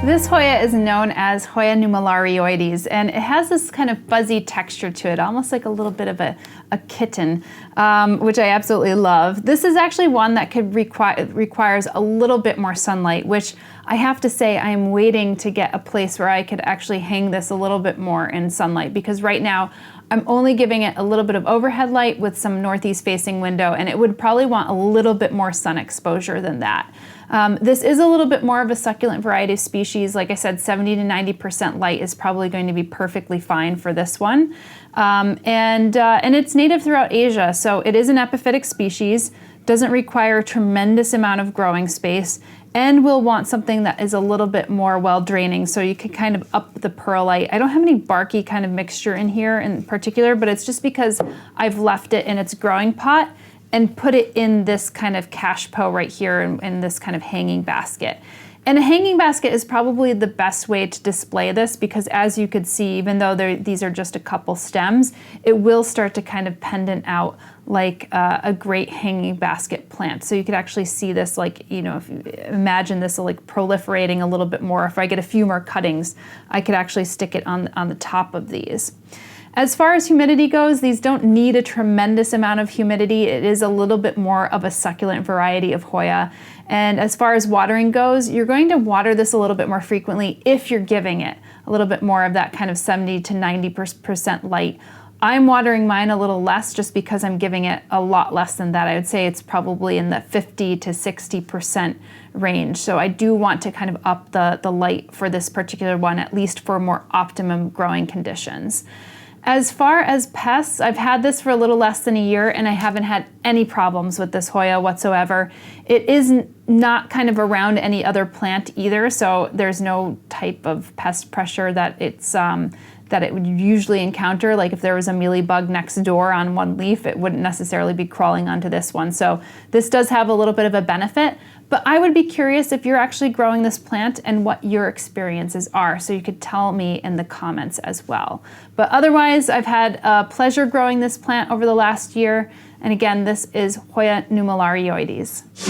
This Hoya is known as Hoya nummularioides, and it has this kind of fuzzy texture to it, almost like a little bit of a kitten, which I absolutely love. This is actually one that requires a little bit more sunlight, which I have to say I am waiting to get a place where I could actually hang this a little bit more in sunlight, because right now I'm only giving it a little bit of overhead light with some northeast facing window, and it would probably want a little bit more sun exposure than that. This is a little bit more of a succulent variety of species. Like I said, 70 to 90% light is probably going to be perfectly fine for this one. And it's native throughout Asia, so it is an epiphytic species, doesn't require a tremendous amount of growing space, and will want something that is a little bit more well draining, so you can kind of up the perlite. I don't have any barky kind of mixture in here in particular, but it's just because I've left it in its growing pot and put it in this kind of cachepot right here in this kind of hanging basket. And a hanging basket is probably the best way to display this, because as you could see, even though these are just a couple stems, it will start to kind of pendant out like a great hanging basket plant. So you could actually see this, like, you know, if you imagine this like proliferating a little bit more. If I get a few more cuttings, I could actually stick it on the top of these. As far as humidity goes, these don't need a tremendous amount of humidity. It is a little bit more of a succulent variety of Hoya. And as far as watering goes, you're going to water this a little bit more frequently if you're giving it a little bit more of that kind of 70 to 90% light. I'm watering mine a little less just because I'm giving it a lot less than that. I would say it's probably in the 50 to 60% range. So I do want to kind of up the light for this particular one, at least for more optimum growing conditions. As far as pests, I've had this for a little less than a year and I haven't had any problems with this Hoya whatsoever. It is not kind of around any other plant either, so there's no type of pest pressure that that it would usually encounter. Like if there was a mealybug next door on one leaf, it wouldn't necessarily be crawling onto this one. So this does have a little bit of a benefit, but I would be curious if you're actually growing this plant and what your experiences are. So you could tell me in the comments as well. But otherwise, I've had pleasure growing this plant over the last year. And again, this is Hoya nummularioides.